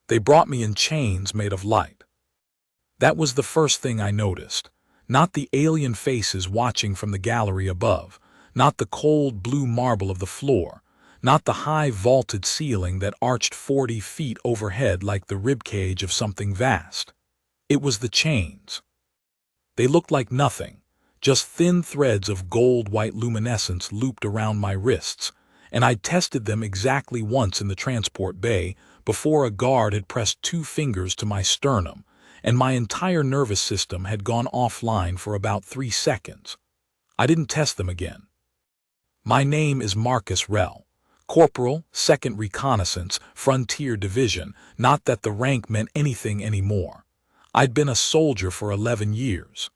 They brought me in chains made of light. That was the first thing I noticed. Not the alien faces watching from the gallery above, not the cold blue marble of the floor, not the high vaulted ceiling that arched 40 feet overhead like the ribcage of something vast. It was the chains. They looked like nothing, just thin threads of gold-white luminescence looped around my wrists, and I'd tested them exactly once in the transport bay before a guard had pressed 2 fingers to my sternum, and my entire nervous system had gone offline for about 3 seconds. I didn't test them again. My name is Marcus Rell, Corporal, 2nd Reconnaissance, Frontier Division, not that the rank meant anything anymore. I'd been a soldier for 11 years.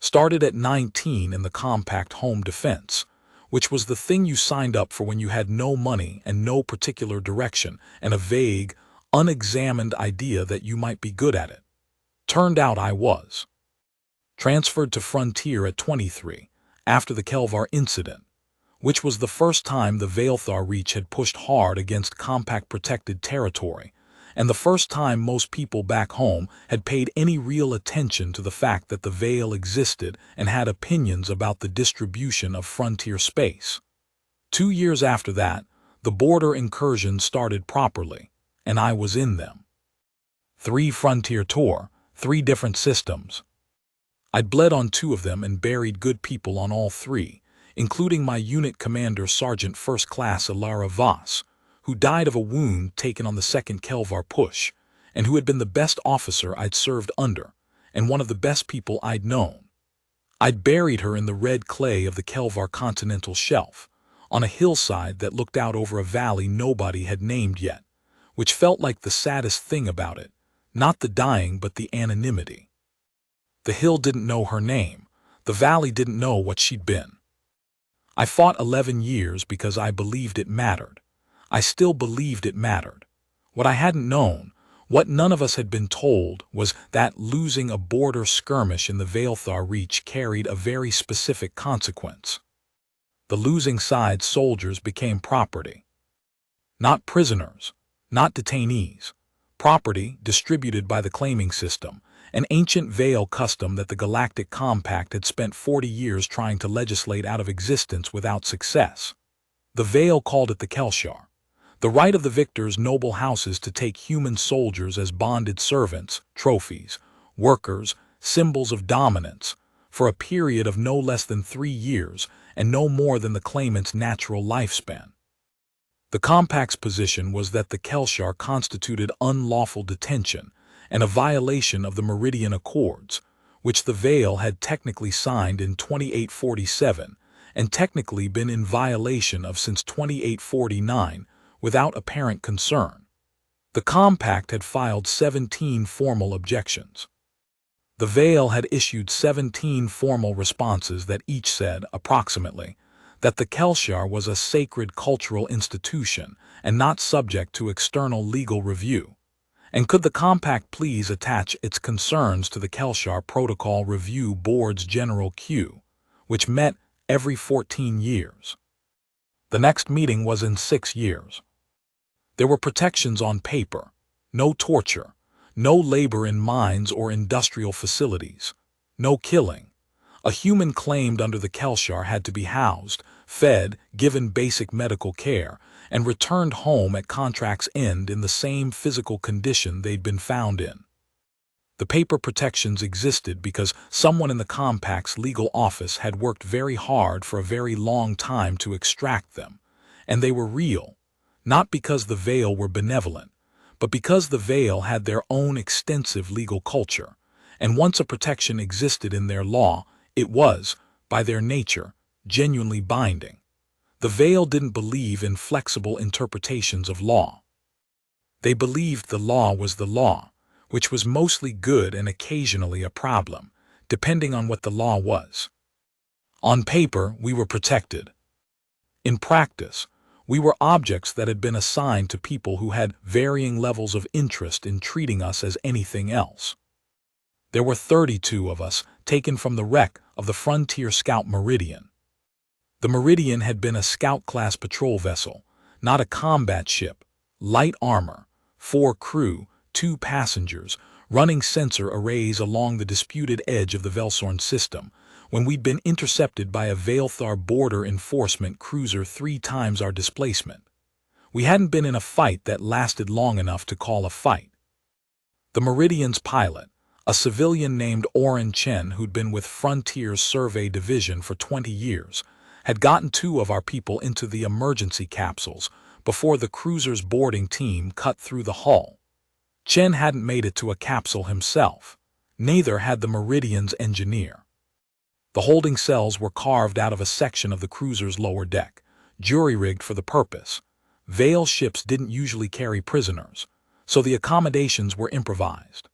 Started at 19 in the compact home defense, which was the thing you signed up for when you had no money and no particular direction and a vague, unexamined idea that you might be good at it. Turned out I was. Transferred to Frontier at 23, after the Kelvar incident, which was the first time the Veilthar Reach had pushed hard against compact protected territory, and the first time most people back home had paid any real attention to the fact that the Veil existed and had opinions about the distribution of frontier space. 2 years after that, the border incursions started properly, and I was in them. 3 Frontier Tour, 3 different systems. I'd bled on 2 of them and buried good people on all 3, including my unit commander Sergeant First Class Ilara Voss, who died of a wound taken on the 2nd Kelvar push, and who had been the best officer I'd served under, and one of the best people I'd known. I'd buried her in the red clay of the Kelvar continental shelf, on a hillside that looked out over a valley nobody had named yet, which felt like the saddest thing about it, not the dying but the anonymity. The hill didn't know her name, the valley didn't know what she'd been. I fought 11 years because I believed it mattered. I still believed it mattered. What I hadn't known, what none of us had been told, was that losing a border skirmish in the Veilthar Reach carried a very specific consequence. The losing side's soldiers became property. Not prisoners, not detainees. Property distributed by the claiming system, an ancient Veil custom that the Galactic Compact had spent 40 years trying to legislate out of existence without success. The Veil called it the Kelshar. The right of the victors' noble houses to take human soldiers as bonded servants, trophies, workers, symbols of dominance, for a period of no less than 3 years and no more than the claimant's natural lifespan. The Compact's position was that the Kelshar constituted unlawful detention and a violation of the Meridian Accords, which the Veil had technically signed in 2847 and technically been in violation of since 2849, without apparent concern. The Compact had filed 17 formal objections. The Veil had issued 17 formal responses that each said, approximately, that the Kelshar was a sacred cultural institution and not subject to external legal review. And could the Compact please attach its concerns to the Kelshar Protocol Review Board's general queue, which met every 14 years. The next meeting was in 6 years. There were protections on paper, no torture, no labor in mines or industrial facilities, no killing. A human claimed under the Kelshar had to be housed, fed, given basic medical care, and returned home at contract's end in the same physical condition they'd been found in. The paper protections existed because someone in the Compact's legal office had worked very hard for a very long time to extract them, and they were real. Not because the Veil were benevolent, but because the Veil had their own extensive legal culture, and once a protection existed in their law, it was, by their nature, genuinely binding. The Veil didn't believe in flexible interpretations of law. They believed the law was the law, which was mostly good and occasionally a problem, depending on what the law was. On paper, we were protected. In practice, we were objects that had been assigned to people who had varying levels of interest in treating us as anything else. There were 32 of us taken from the wreck of the Frontier Scout Meridian. The Meridian had been a Scout-class patrol vessel, not a combat ship, light armor, 4 crew, 2 passengers, running sensor arrays along the disputed edge of the Velsorn system, when we'd been intercepted by a Veilthar border enforcement cruiser 3 times our displacement. We hadn't been in a fight that lasted long enough to call a fight. The Meridian's pilot, a civilian named Oren Chen who'd been with Frontier's Survey Division for 20 years, had gotten 2 of our people into the emergency capsules before the cruiser's boarding team cut through the hull. Chen hadn't made it to a capsule himself. Neither had the Meridian's engineer. The holding cells were carved out of a section of the cruiser's lower deck, jury-rigged for the purpose. Veil ships didn't usually carry prisoners, so the accommodations were improvised.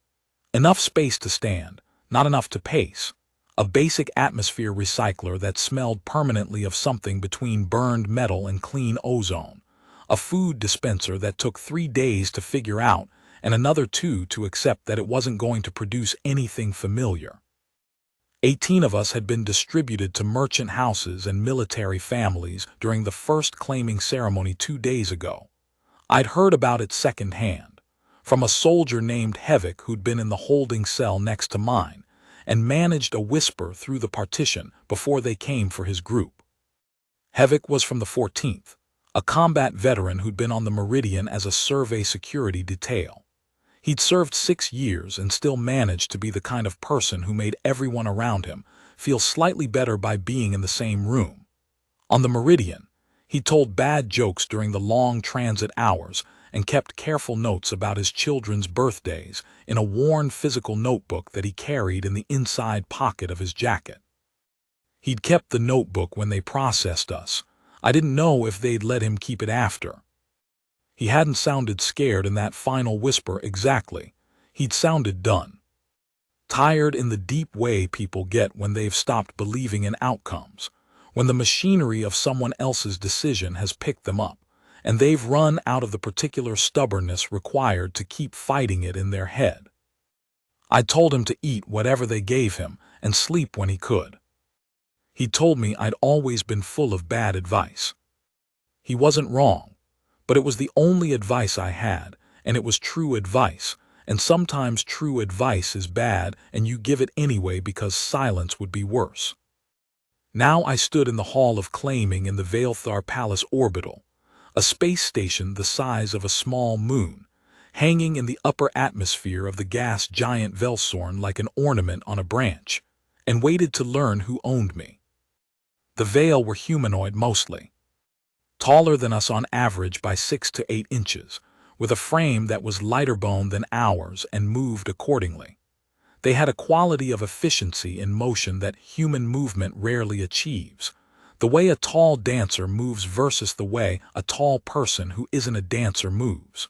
Enough space to stand, not enough to pace. A basic atmosphere recycler that smelled permanently of something between burned metal and clean ozone. A food dispenser that took 3 days to figure out and another 2 to accept that it wasn't going to produce anything familiar. 18 of us had been distributed to merchant houses and military families during the first claiming ceremony 2 days ago. I'd heard about it secondhand, from a soldier named Hevik who'd been in the holding cell next to mine, and managed a whisper through the partition before they came for his group. Hevik was from the 14th, a combat veteran who'd been on the Meridian as a survey security detail. He'd served 6 years and still managed to be the kind of person who made everyone around him feel slightly better by being in the same room. On the Meridian, he told bad jokes during the long transit hours and kept careful notes about his children's birthdays in a worn physical notebook that he carried in the inside pocket of his jacket. He'd kept the notebook when they processed us. I didn't know if they'd let him keep it after. He hadn't sounded scared in that final whisper exactly. He'd sounded done. Tired in the deep way people get when they've stopped believing in outcomes, when the machinery of someone else's decision has picked them up, and they've run out of the particular stubbornness required to keep fighting it in their head. I told him to eat whatever they gave him and sleep when he could. He told me I'd always been full of bad advice. He wasn't wrong. But it was the only advice I had, and it was true advice, and sometimes true advice is bad and you give it anyway because silence would be worse. Now I stood in the hall of claiming in the Veilthar Palace Orbital, a space station the size of a small moon, hanging in the upper atmosphere of the gas giant Velsorn like an ornament on a branch, and waited to learn who owned me. The Veil were humanoid mostly. Taller than us on average by 6 to 8 inches, with a frame that was lighter boned than ours and moved accordingly. They had a quality of efficiency in motion that human movement rarely achieves, the way a tall dancer moves versus the way a tall person who isn't a dancer moves.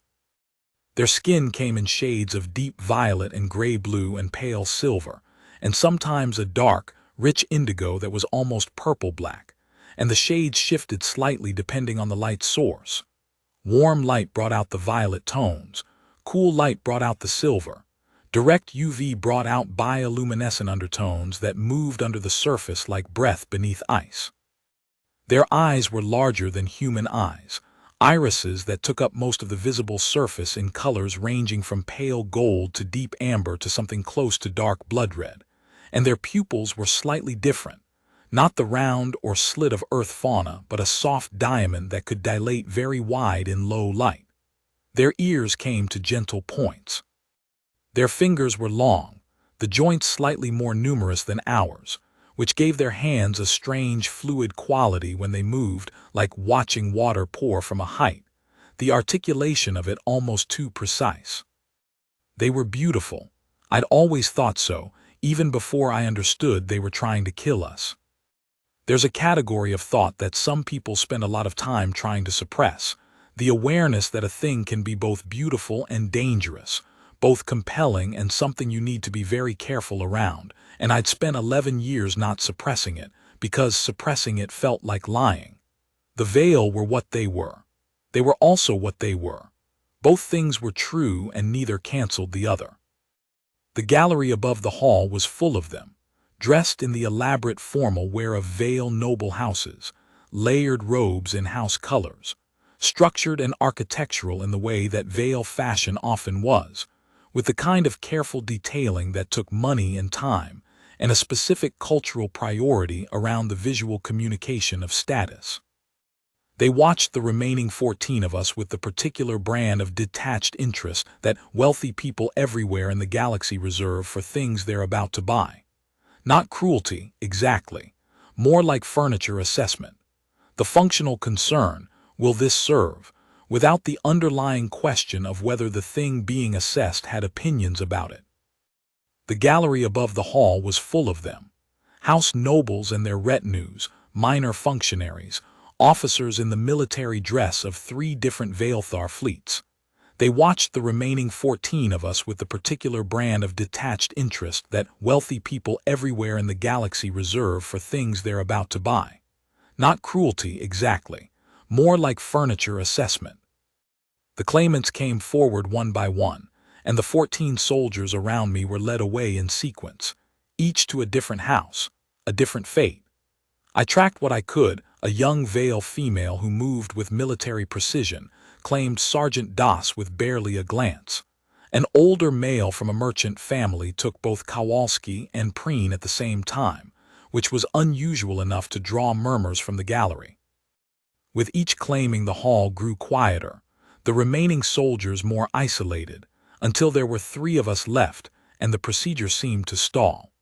Their skin came in shades of deep violet and gray blue and pale silver, and sometimes a dark, rich indigo that was almost purple-black. And the shades shifted slightly depending on the light source. Warm light brought out the violet tones, cool light brought out the silver, direct UV brought out bioluminescent undertones that moved under the surface like breath beneath ice. Their eyes were larger than human eyes, irises that took up most of the visible surface in colors ranging from pale gold to deep amber to something close to dark blood red, and their pupils were slightly different. Not the round or slit of Earth fauna, but a soft diamond that could dilate very wide in low light. Their ears came to gentle points. Their fingers were long, the joints slightly more numerous than ours, which gave their hands a strange fluid quality when they moved, like watching water pour from a height, the articulation of it almost too precise. They were beautiful. I'd always thought so, even before I understood they were trying to kill us. There's a category of thought that some people spend a lot of time trying to suppress, the awareness that a thing can be both beautiful and dangerous, both compelling and something you need to be very careful around, and I'd spent 11 years not suppressing it, because suppressing it felt like lying. The Veil were what they were. They were also what they were. Both things were true and neither canceled the other. The gallery above the hall was full of them, dressed in the elaborate formal wear of Veil noble houses, layered robes in house colors, structured and architectural in the way that Vale fashion often was, with the kind of careful detailing that took money and time, and a specific cultural priority around the visual communication of status. They watched the remaining 14 of us with the particular brand of detached interest that wealthy people everywhere in the galaxy reserve for things they're about to buy. Not cruelty, exactly. More like furniture assessment. The functional concern, will this serve, without the underlying question of whether the thing being assessed had opinions about it. The gallery above the hall was full of them. House nobles and their retinues, minor functionaries, officers in the military dress of 3 different Vaelthar fleets. They watched the remaining 14 of us with the particular brand of detached interest that wealthy people everywhere in the galaxy reserve for things they're about to buy. Not cruelty, exactly. More like furniture assessment. The claimants came forward one by one, and the 14 soldiers around me were led away in sequence, each to a different house, a different fate. I tracked what I could. A young Vale female who moved with military precision claimed Sergeant Das with barely a glance. An older male from a merchant family took both Kowalski and Preen at the same time, which was unusual enough to draw murmurs from the gallery. With each claiming, the hall grew quieter, the remaining soldiers more isolated, until there were 3 of us left, and the procedure seemed to stall.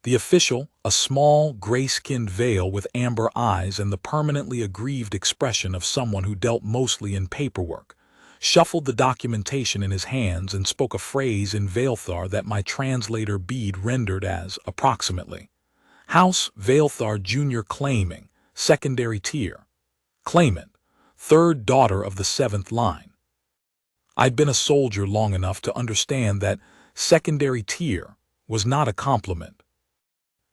The official, a small, gray-skinned Vale with amber eyes and the permanently aggrieved expression of someone who dealt mostly in paperwork, shuffled the documentation in his hands and spoke a phrase in Vaelthar that my translator Bede rendered as, approximately, House Vaelthar Jr. claiming, secondary tier. Claimant, 3rd daughter of the 7th line. I'd been a soldier long enough to understand that secondary tier was not a compliment.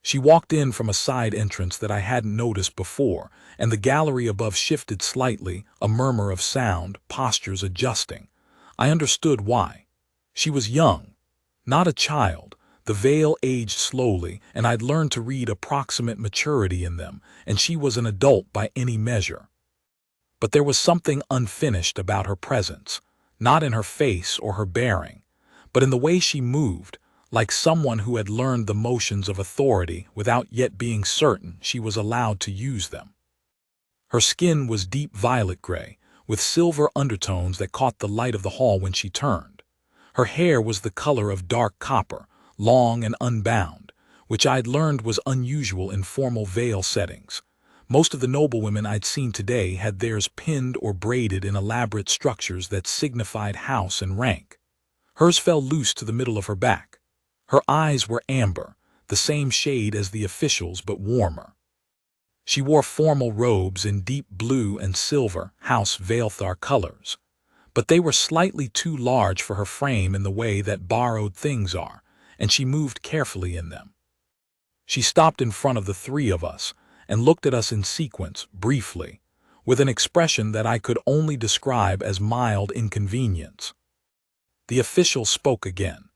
She walked in from a side entrance that I hadn't noticed before, and the gallery above shifted slightly, a murmur of sound, postures adjusting. I understood why. She was young, not a child. The Vale aged slowly, and I'd learned to read approximate maturity in them, and she was an adult by any measure. But there was something unfinished about her presence, not in her face or her bearing, but in the way she moved, like someone who had learned the motions of authority without yet being certain she was allowed to use them. Her skin was deep violet gray, with silver undertones that caught the light of the hall when she turned. Her hair was the color of dark copper, long and unbound, which I'd learned was unusual in formal Vale settings. Most of the noblewomen I'd seen today had theirs pinned or braided in elaborate structures that signified house and rank. Hers fell loose to the middle of her back. Her eyes were amber, the same shade as the officials but warmer. She wore formal robes in deep blue and silver, House Vaelthar colors, but they were slightly too large for her frame in the way that borrowed things are, and she moved carefully in them. She stopped in front of the 3 of us and looked at us in sequence, briefly, with an expression that I could only describe as mild inconvenience. The official spoke again.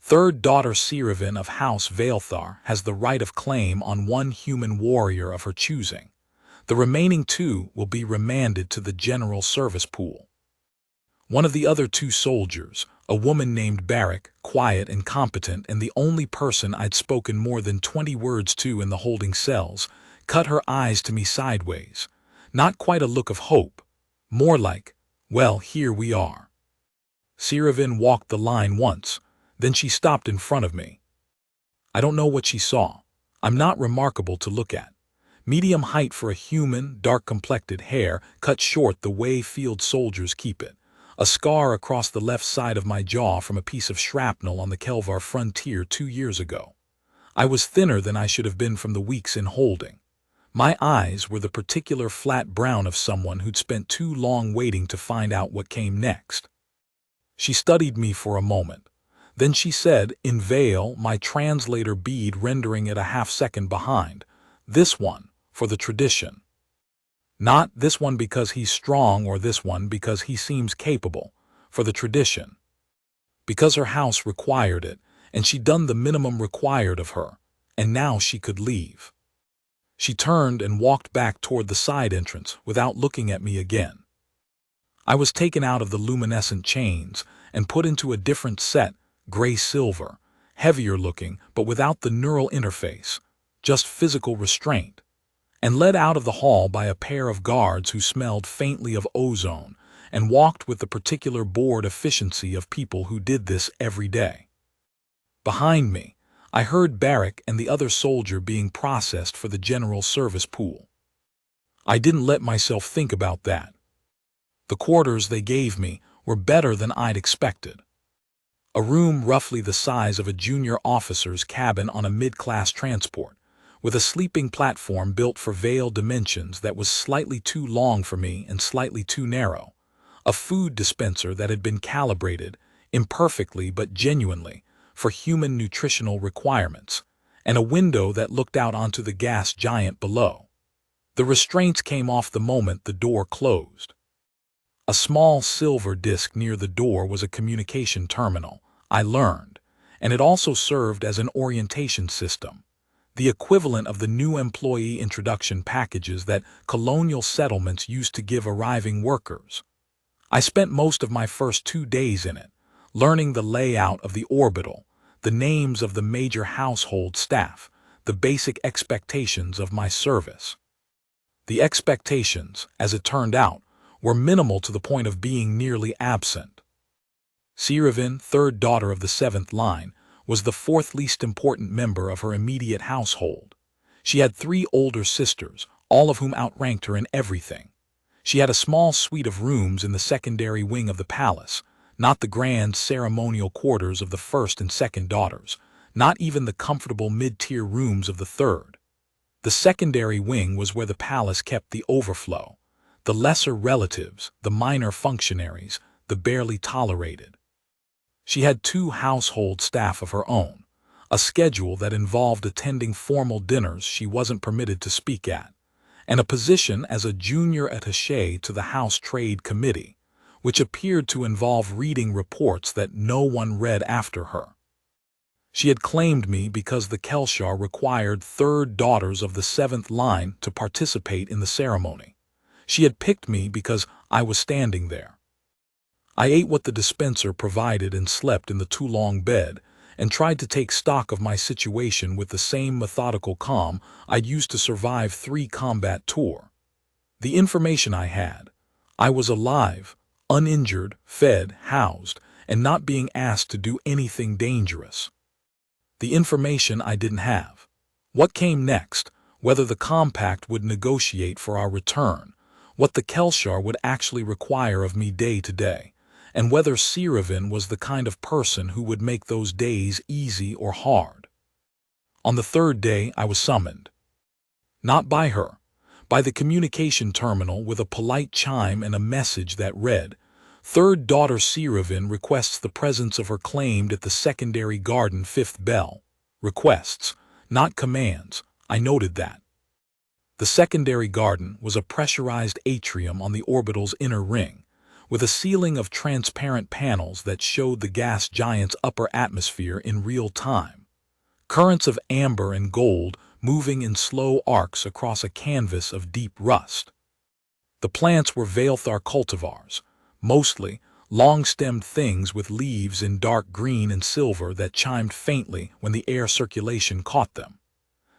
3rd daughter Sirivin of House Vaelthar has the right of claim on 1 human warrior of her choosing. The remaining 2 will be remanded to the general service pool. One of the other 2 soldiers, a woman named Barrick, quiet and competent and the only person I'd spoken more than 20 words to in the holding cells, cut her eyes to me sideways. Not quite a look of hope, more like, well, here we are. Sirivin walked the line once, then she stopped in front of me. I don't know what she saw. I'm not remarkable to look at. Medium height for a human, dark-complected, hair cut short the way field soldiers keep it. A scar across the left side of my jaw from a piece of shrapnel on the Kelvar frontier 2 years ago. I was thinner than I should have been from the weeks in holding. My eyes were the particular flat brown of someone who'd spent too long waiting to find out what came next. She studied me for a moment. Then she said, in Vale, my translator Bede rendering it a half-second behind, this one, for the tradition. Not this one because he's strong or this one because he seems capable, for the tradition. Because her house required it, and she'd done the minimum required of her, and now she could leave. She turned and walked back toward the side entrance without looking at me again. I was taken out of the luminescent chains and put into a different set, gray-silver, heavier looking but without the neural interface, just physical restraint, and led out of the hall by a pair of guards who smelled faintly of ozone and walked with the particular bored efficiency of people who did this every day. Behind me, I heard Barrack and the other soldier being processed for the general service pool. I didn't let myself think about that. The quarters they gave me were better than I'd expected. A room roughly the size of a junior officer's cabin on a mid-class transport, with a sleeping platform built for Vale dimensions that was slightly too long for me and slightly too narrow, a food dispenser that had been calibrated, imperfectly but genuinely, for human nutritional requirements, and a window that looked out onto the gas giant below. The restraints came off the moment the door closed. A small silver disc near the door was a communication terminal, I learned, and it also served as an orientation system, the equivalent of the new employee introduction packages that colonial settlements used to give arriving workers. I spent most of my first 2 days in it, learning the layout of the orbital, the names of the major household staff, the basic expectations of my service. The expectations, as it turned out, were minimal to the point of being nearly absent. Siravin, third daughter of the 7th line, was the 4th least important member of her immediate household. She had 3 older sisters, all of whom outranked her in everything. She had a small suite of rooms in the secondary wing of the palace, not the grand ceremonial quarters of the 1st and 2nd daughters, not even the comfortable mid-tier rooms of the 3rd. The secondary wing was where the palace kept the overflow, the lesser relatives, the minor functionaries, the barely tolerated. She had 2 household staff of her own, a schedule that involved attending formal dinners she wasn't permitted to speak at, and a position as a junior attaché to the House Trade Committee, which appeared to involve reading reports that no one read after her. She had claimed me because the Kelshar required 3rd daughters of the 7th line to participate in the ceremony. She had picked me because I was standing there. I ate what the dispenser provided and slept in the too-long bed, and tried to take stock of my situation with the same methodical calm I'd used to survive 3 combat tours. The information I had: I was alive, uninjured, fed, housed, and not being asked to do anything dangerous. The information I didn't have: what came next, whether the compact would negotiate for our return, what the Kelshar would actually require of me day to day, and whether Siravin was the kind of person who would make those days easy or hard. On the 3rd day I was summoned. Not by her, by the communication terminal with a polite chime and a message that read, "Third daughter Siravin requests the presence of her claimed at the secondary garden 5th bell." Requests, not commands, I noted that. The secondary garden was a pressurized atrium on the orbital's inner ring, with a ceiling of transparent panels that showed the gas giant's upper atmosphere in real time. Currents of amber and gold moving in slow arcs across a canvas of deep rust. The plants were Valethar cultivars, mostly long-stemmed things with leaves in dark green and silver that chimed faintly when the air circulation caught them.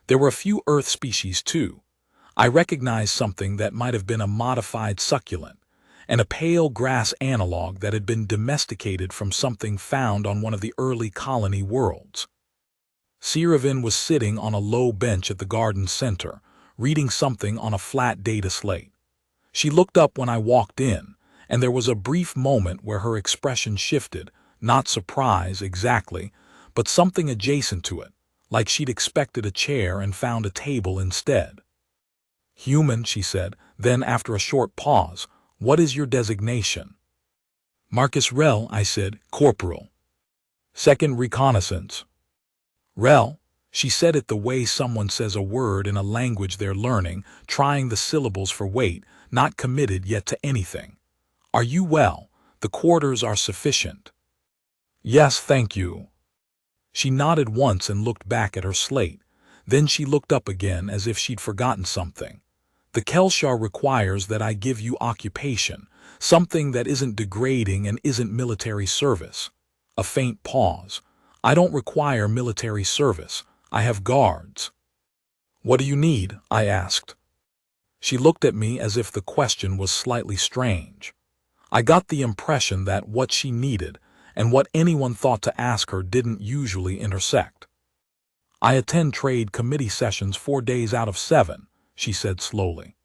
There were a few earth species too. I recognized something that might have been a modified succulent, and a pale grass analog that had been domesticated from something found on one of the early colony worlds. Siravin was sitting on a low bench at the garden's center, reading something on a flat data slate. She looked up when I walked in, and there was a brief moment where her expression shifted, not surprise exactly, but something adjacent to it, like she'd expected a chair and found a table instead. "Human," she said, then after a short pause, "What is your designation?" "Marcus Rel," I said, "Corporal. 2nd Reconnaissance." "Rel," she said it the way someone says a word in a language they're learning, trying the syllables for weight, not committed yet to anything. "Are you well? The quarters are sufficient." "Yes, thank you." She nodded once and looked back at her slate. Then she looked up again as if she'd forgotten something. "The Kelshar requires that I give you occupation, Something that isn't degrading and isn't military service. A faint pause. I don't require military service. I have guards. What do you need? I asked. She looked at me as if the question was slightly strange. I got the impression that what she needed and what anyone thought to ask her didn't usually intersect. I attend trade committee sessions 4 days out of 7, she said slowly.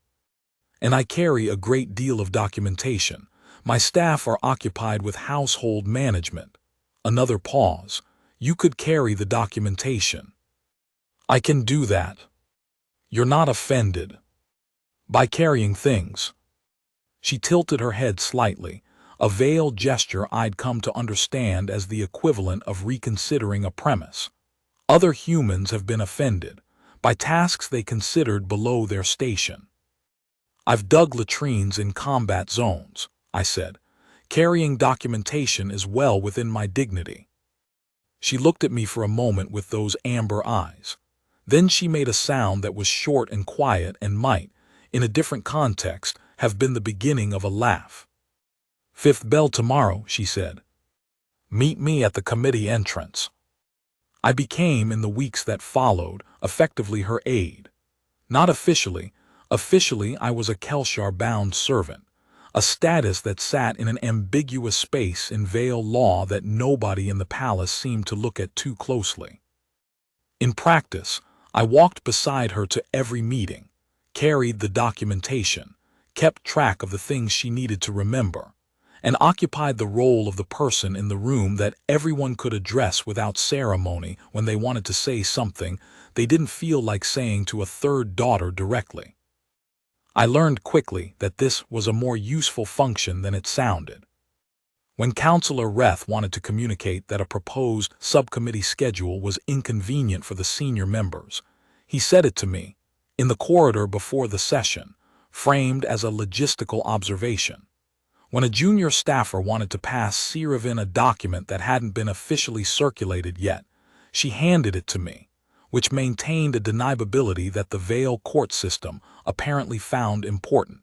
And I carry a great deal of documentation. My staff are occupied with household management. Another pause. You could carry the documentation. I can do that. You're not offended by carrying things. She tilted her head slightly, a veiled gesture I'd come to understand as the equivalent of reconsidering a premise. Other humans have been offended by tasks they considered below their station. I've dug latrines in combat zones, I said. Carrying documentation is well within my dignity. She looked at me for a moment with those amber eyes. Then she made a sound that was short and quiet and might, in a different context, have been the beginning of a laugh. "Fifth bell tomorrow," she said. "Meet me at the committee entrance." I became, in the weeks that followed, effectively her aide. Not officially. Officially, I was a Kelshar-bound servant, a status that sat in an ambiguous space in Vale law that nobody in the palace seemed to look at too closely. In practice, I walked beside her to every meeting, carried the documentation, kept track of the things she needed to remember, and occupied the role of the person in the room that everyone could address without ceremony when they wanted to say something they didn't feel like saying to a third daughter directly. I learned quickly that this was a more useful function than it sounded. When Counselor Reth wanted to communicate that a proposed subcommittee schedule was inconvenient for the senior members, he said it to me, in the corridor before the session, framed as a logistical observation. When a junior staffer wanted to pass Siravin a document that hadn't been officially circulated yet, she handed it to me, which maintained a deniability that the Vale court system apparently found important.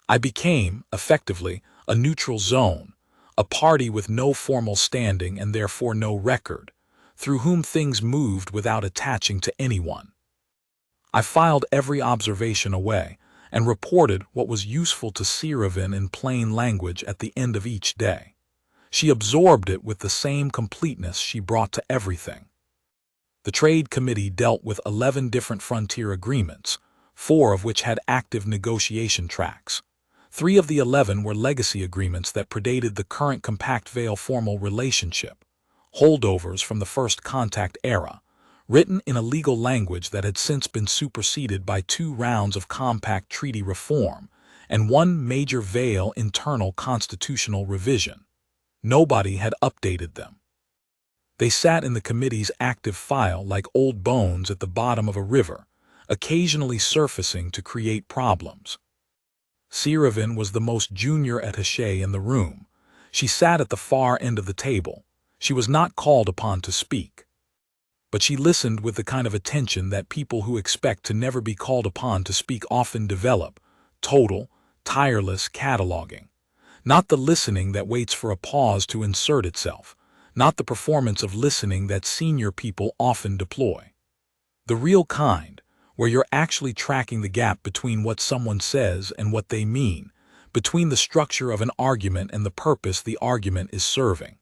I became, effectively, a neutral zone, a party with no formal standing and therefore no record, through whom things moved without attaching to anyone. I filed every observation away and reported what was useful to Siravin in plain language at the end of each day. She absorbed it with the same completeness she brought to everything. The Trade Committee dealt with 11 different frontier agreements, 4 of which had active negotiation tracks. 3 of the 11 were legacy agreements that predated the current Compact Vale formal relationship, holdovers from the First Contact era, written in a legal language that had since been superseded by 2 rounds of compact treaty reform and 1 major Vale internal constitutional revision. Nobody had updated them. They sat in the committee's active file like old bones at the bottom of a river, occasionally surfacing to create problems. Siravin was the most junior attaché in the room. She sat at the far end of the table. She was not called upon to speak. But she listened with the kind of attention that people who expect to never be called upon to speak often develop, total, tireless cataloging. Not the listening that waits for a pause to insert itself, not the performance of listening that senior people often deploy. The real kind, where you're actually tracking the gap between what someone says and what they mean, between the structure of an argument and the purpose the argument is serving.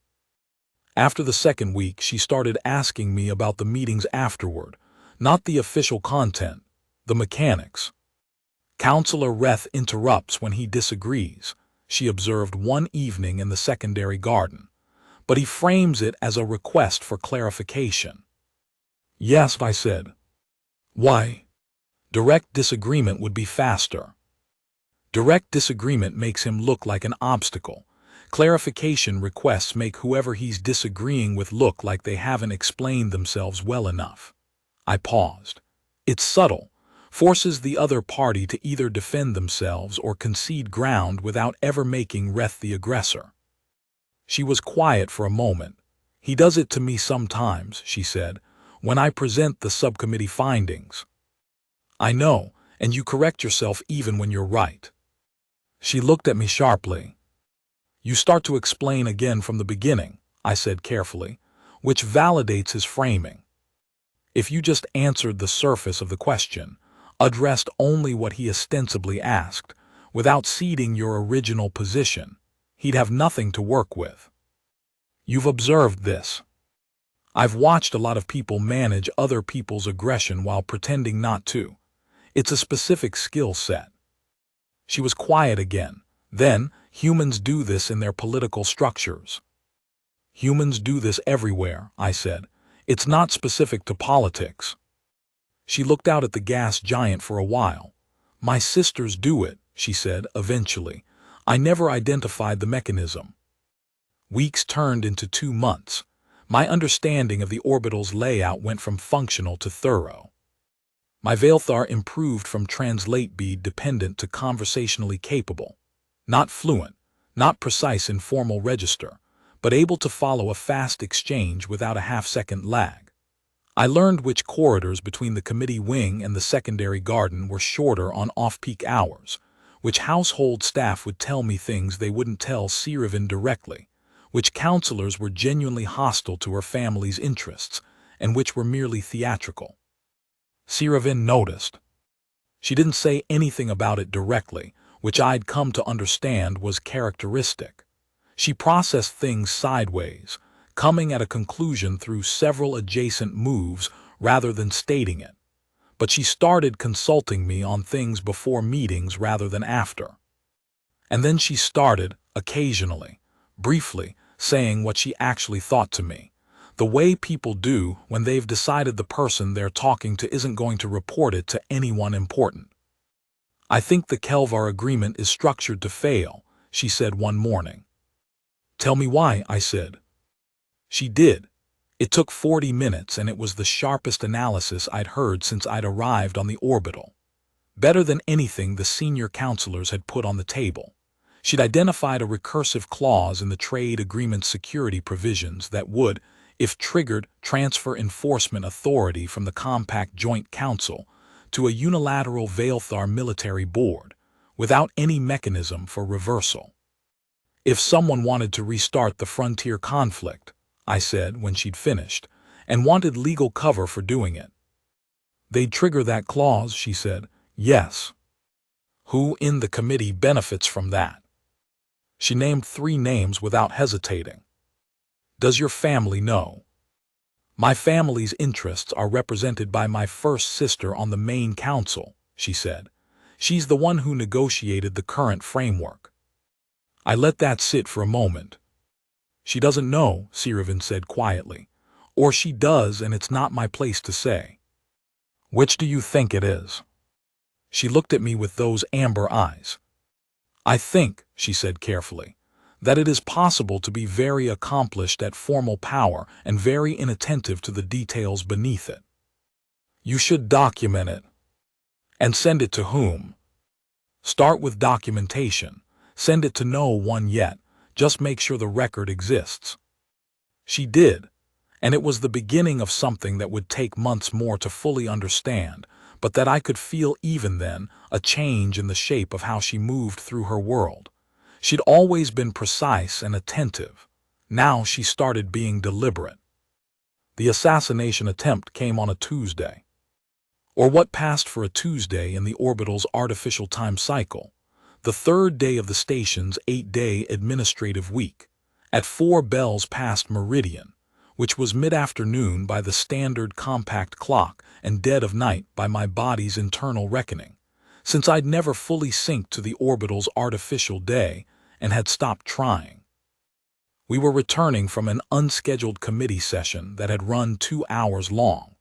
After the second week, she started asking me about the meetings afterward, not the official content, the mechanics. Counselor Reth interrupts when he disagrees, she observed one evening in the secondary garden, but he frames it as a request for clarification. "Yes," I said. "Why?" "Direct disagreement would be faster." Direct disagreement makes him look like an obstacle. Clarification requests make whoever he's disagreeing with look like they haven't explained themselves well enough. I paused. It's subtle, forces the other party to either defend themselves or concede ground without ever making Reth the aggressor. She was quiet for a moment. "He does it to me sometimes," she said, "when I present the subcommittee findings." "I know, and you correct yourself even when you're right." She looked at me sharply. You start to explain again from the beginning, I said carefully, which validates his framing. If you just answered the surface of the question, addressed only what he ostensibly asked, without ceding your original position, he'd have nothing to work with. You've observed this. I've watched a lot of people manage other people's aggression while pretending not to. It's a specific skill set. She was quiet again. Then, humans do this in their political structures. Humans do this everywhere, I said. It's not specific to politics. She looked out at the gas giant for a while. My sisters do it, she said, eventually. I never identified the mechanism. Weeks turned into 2 months. My understanding of the orbital's layout went from functional to thorough. My Veilthar improved from translate bead dependent to conversationally capable. Not fluent, not precise in formal register, but able to follow a fast exchange without a half-second lag. I learned which corridors between the committee wing and the secondary garden were shorter on off-peak hours, which household staff would tell me things they wouldn't tell Sirivin directly, which counselors were genuinely hostile to her family's interests, and which were merely theatrical. Sirivin noticed. She didn't say anything about it directly, which I'd come to understand was characteristic. She processed things sideways, coming at a conclusion through several adjacent moves rather than stating it. But she started consulting me on things before meetings rather than after. And then she started, occasionally, briefly, saying what she actually thought to me, the way people do when they've decided the person they're talking to isn't going to report it to anyone important. I think the Kelvar agreement is structured to fail, she said one morning. Tell me why, I said. She did. It took 40 minutes and it was the sharpest analysis I'd heard since I'd arrived on the orbital. Better than anything the senior counselors had put on the table. She'd identified a recursive clause in the trade agreement's security provisions that would, if triggered, transfer enforcement authority from the Compact Joint Council to a unilateral Veilthar military board, without any mechanism for reversal. If someone wanted to restart the frontier conflict, I said when she'd finished, and wanted legal cover for doing it. They'd trigger that clause, she said. Yes. Who in the committee benefits from that? She named 3 names without hesitating. Does your family know? My family's interests are represented by my first sister on the main council, she said. She's the one who negotiated the current framework. I let that sit for a moment. She doesn't know, Sirivin said quietly. Or she does, and it's not my place to say. Which do you think it is? She looked at me with those amber eyes. I think, she said carefully, that it is possible to be very accomplished at formal power and very inattentive to the details beneath it. You should document it. And send it to whom? Start with documentation. Send it to no one yet. Just make sure the record exists. She did, and it was the beginning of something that would take months more to fully understand, but that I could feel even then, a change in the shape of how she moved through her world. She'd always been precise and attentive. Now she started being deliberate. The assassination attempt came on a Tuesday. Or what passed for a Tuesday in the orbital's artificial time cycle. The 3rd day of the station's 8-day administrative week, at 4 bells past meridian, which was mid-afternoon by the standard compact clock and dead of night by my body's internal reckoning, since I'd never fully synced to the orbital's artificial day and had stopped trying. We were returning from an unscheduled committee session that had run 2 hours long.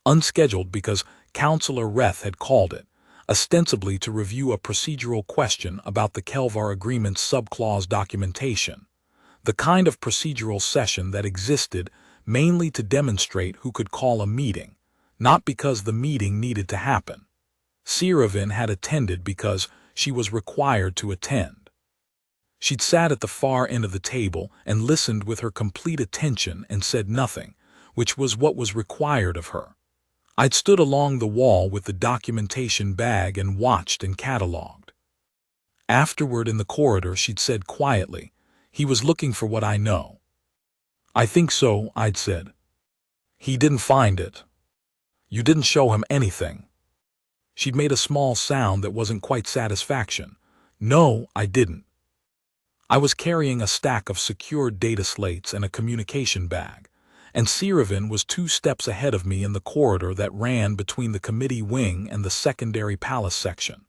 Unscheduled because Counselor Reth had called it, ostensibly to review a procedural question about the Kelvar Agreement's subclause documentation, the kind of procedural session that existed mainly to demonstrate who could call a meeting, not because the meeting needed to happen. Sirivin had attended because she was required to attend. She'd sat at the far end of the table and listened with her complete attention and said nothing, which was what was required of her. I'd stood along the wall with the documentation bag and watched and catalogued. Afterward in the corridor, she'd said quietly, "He was looking for what I know." "I think so," I'd said. "He didn't find it. You didn't show him anything." She'd made a small sound that wasn't quite satisfaction. "No, I didn't." I was carrying a stack of secured data slates and a communication bag, and Siravin was 2 steps ahead of me in the corridor that ran between the committee wing and the secondary palace section.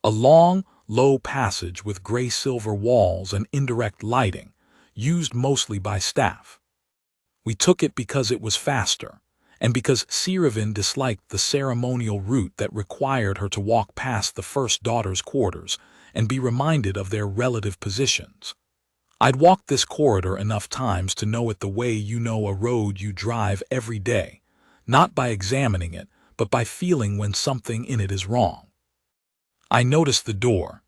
A long, low passage with gray-silver walls and indirect lighting, used mostly by staff. We took it because it was faster, and because Siravin disliked the ceremonial route that required her to walk past the first daughter's quarters and be reminded of their relative positions. I'd walked this corridor enough times to know it the way you know a road you drive every day, not by examining it, but by feeling when something in it is wrong. I noticed the door.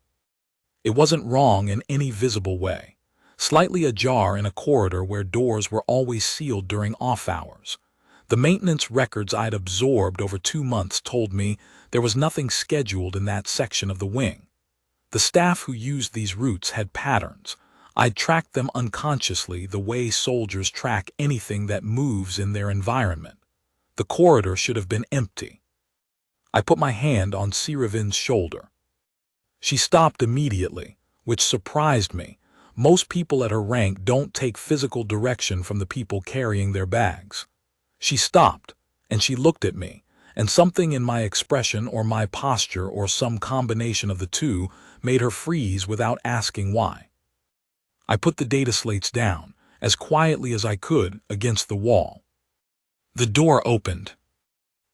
It wasn't wrong in any visible way, slightly ajar in a corridor where doors were always sealed during off hours. The maintenance records I'd absorbed over 2 months told me there was nothing scheduled in that section of the wing. The staff who used these routes had patterns. I'd tracked them unconsciously the way soldiers track anything that moves in their environment. The corridor should have been empty. I put my hand on Siravin's shoulder. She stopped immediately, which surprised me. Most people at her rank don't take physical direction from the people carrying their bags. She stopped, and she looked at me, and something in my expression or my posture or some combination of the two made her freeze without asking why. I put the data slates down, as quietly as I could, against the wall. The door opened.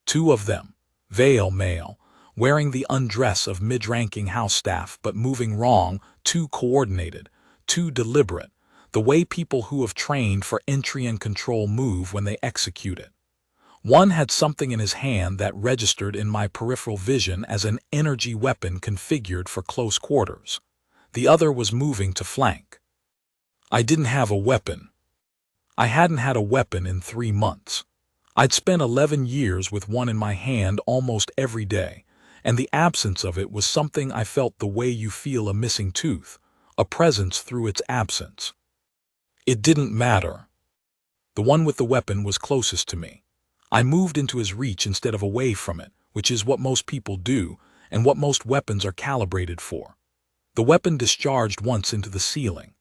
2 of them, male, wearing the undress of mid-ranking house staff but moving wrong, too coordinated, too deliberate, the way people who have trained for entry and control move when they execute it. One had something in his hand that registered in my peripheral vision as an energy weapon configured for close quarters. The other was moving to flank. I didn't have a weapon. I hadn't had a weapon in 3 months. I'd spent 11 years with one in my hand almost every day, and the absence of it was something I felt the way you feel a missing tooth, a presence through its absence. It didn't matter. The one with the weapon was closest to me. I moved into his reach instead of away from it, which is what most people do and what most weapons are calibrated for. The weapon discharged once into the ceiling.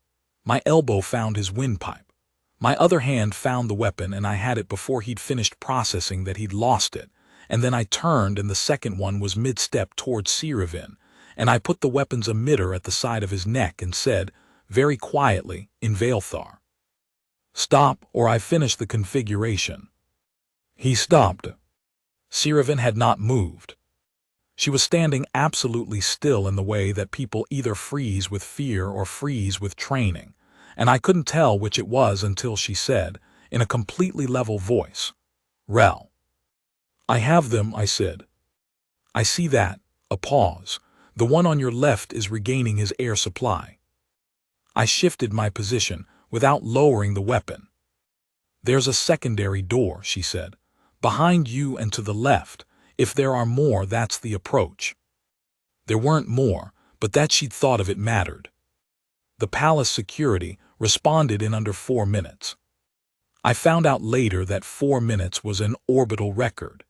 My elbow found his windpipe. My other hand found the weapon, and I had it before he'd finished processing that he'd lost it, and then I turned and the second one was mid-step towards Siravin, and I put the weapon's emitter at the side of his neck and said, very quietly, in Vailthar, "Stop, or I finish the configuration." He stopped. Siravin had not moved. She was standing absolutely still in the way that people either freeze with fear or freeze with training, and I couldn't tell which it was until she said, in a completely level voice, "Rel." "I have them," I said. "I see that." A pause. "The one on your left is regaining his air supply." I shifted my position, without lowering the weapon. "There's a secondary door," she said. "Behind you and to the left. If there are more, that's the approach." There weren't more, but that she'd thought of it mattered. The palace security responded in under 4 minutes. I found out later that 4 minutes was an orbital record.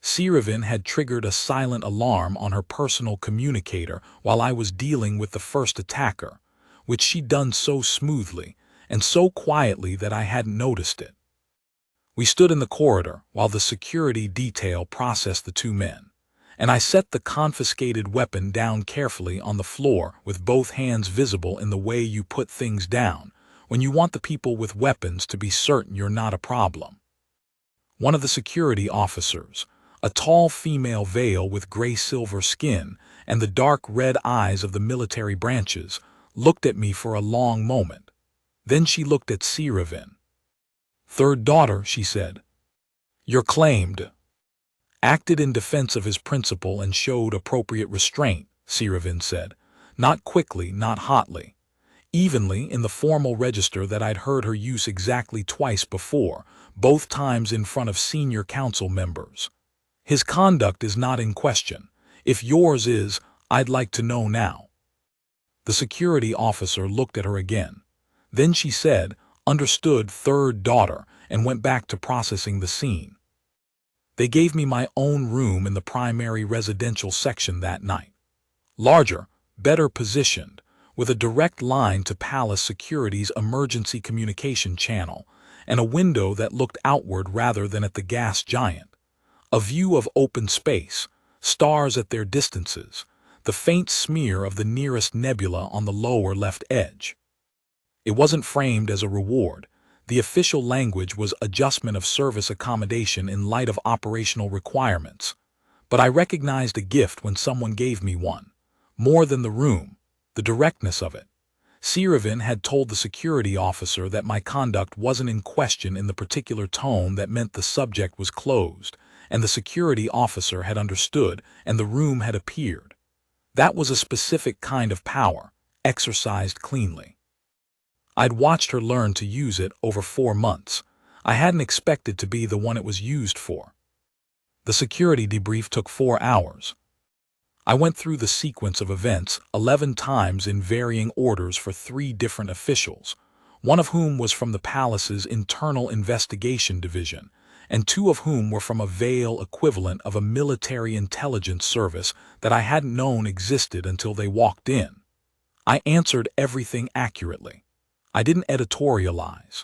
Siravin had triggered a silent alarm on her personal communicator while I was dealing with the first attacker, which she'd done so smoothly and so quietly that I hadn't noticed it. We stood in the corridor while the security detail processed the 2 men, and I set the confiscated weapon down carefully on the floor with both hands visible in the way you put things down when you want the people with weapons to be certain you're not a problem. One of the security officers, a tall female veil with gray-silver skin and the dark red eyes of the military branches, looked at me for a long moment. Then she looked at Siravin. "Third daughter," she said. "You're claimed." "Acted in defense of his principal and showed appropriate restraint," Siravin said. "Not quickly, not hotly. Evenly in the formal register that I'd heard her use exactly twice before, both times in front of senior council members. His conduct is not in question. If yours is, I'd like to know now." The security officer looked at her again. Then she said, "Understood, third daughter," and went back to processing the scene. They gave me my own room in the primary residential section that night. Larger, better positioned, with a direct line to Palace Security's emergency communication channel, and a window that looked outward rather than at the gas giant. A view of open space, stars at their distances, the faint smear of the nearest nebula on the lower left edge. It wasn't framed as a reward. The official language was adjustment of service accommodation in light of operational requirements. But I recognized a gift when someone gave me one. More than the room, the directness of it. Siravin had told the security officer that my conduct wasn't in question in the particular tone that meant the subject was closed, and the security officer had understood, and the room had appeared. That was a specific kind of power, exercised cleanly. I'd watched her learn to use it over 4 months. I hadn't expected to be the one it was used for. The security debrief took 4 hours. I went through the sequence of events 11 times in varying orders for 3 different officials, one of whom was from the palace's internal investigation division, and 2 of whom were from a Vale equivalent of a military intelligence service that I hadn't known existed until they walked in. I answered everything accurately. I didn't editorialize.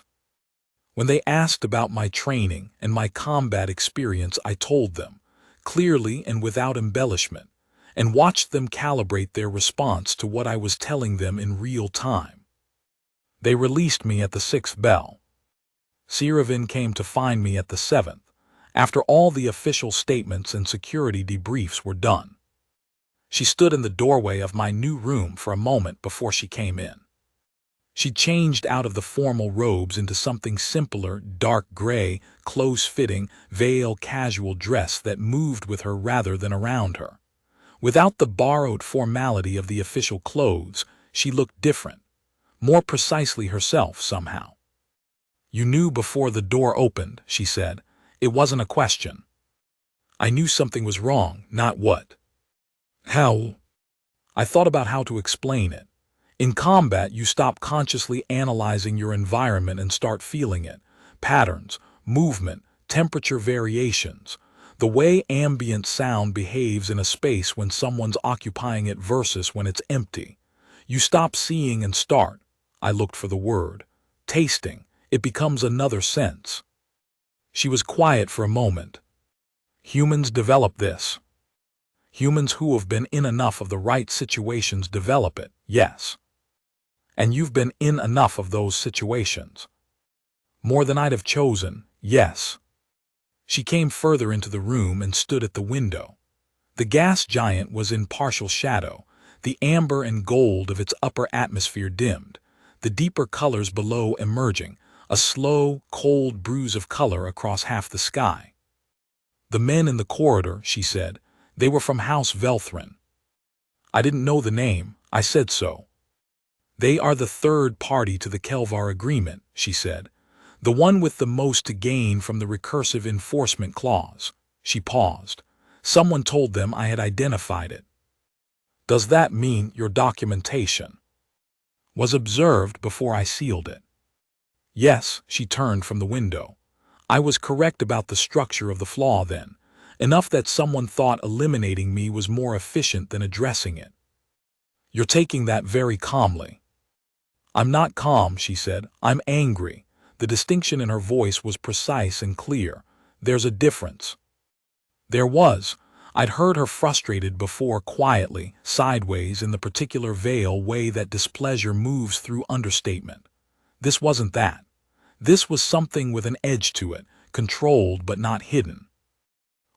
When they asked about my training and my combat experience, I told them, clearly and without embellishment, and watched them calibrate their response to what I was telling them in real time. They released me at the 6th bell. Siravin came to find me at the 7th, after all the official statements and security debriefs were done. She stood in the doorway of my new room for a moment before she came in. She changed out of the formal robes into something simpler, dark gray, close-fitting, veil casual dress that moved with her rather than around her. Without the borrowed formality of the official clothes, she looked different, more precisely herself somehow. "You knew before the door opened," she said. "It wasn't a question." I knew something was wrong, not what. How? I thought about how to explain it. In combat, you stop consciously analyzing your environment and start feeling it. Patterns, movement, temperature variations. The way ambient sound behaves in a space when someone's occupying it versus when it's empty. You stop seeing and start, I looked for the word, tasting. It becomes another sense. She was quiet for a moment. Humans develop this. Humans who have been in enough of the right situations develop it, yes. And you've been in enough of those situations. More than I'd have chosen, yes. She came further into the room and stood at the window. The gas giant was in partial shadow, the amber and gold of its upper atmosphere dimmed, the deeper colors below emerging, a slow, cold bruise of color across half the sky. "The men in the corridor," she said, "they were from House Velthrin." I didn't know the name, I said so. "They are the third party to the Kelvar agreement," she said. "The one with the most to gain from the recursive enforcement clause." She paused. "Someone told them I had identified it." "Does that mean your documentation was observed before I sealed it?" "Yes," she turned from the window. "I was correct about the structure of the flaw then, enough that someone thought eliminating me was more efficient than addressing it." "You're taking that very calmly." "I'm not calm," she said. "I'm angry." The distinction in her voice was precise and clear. "There's a difference." There was. I'd heard her frustrated before, quietly, sideways, in the particular veil way that displeasure moves through understatement. This wasn't that. This was something with an edge to it, controlled but not hidden.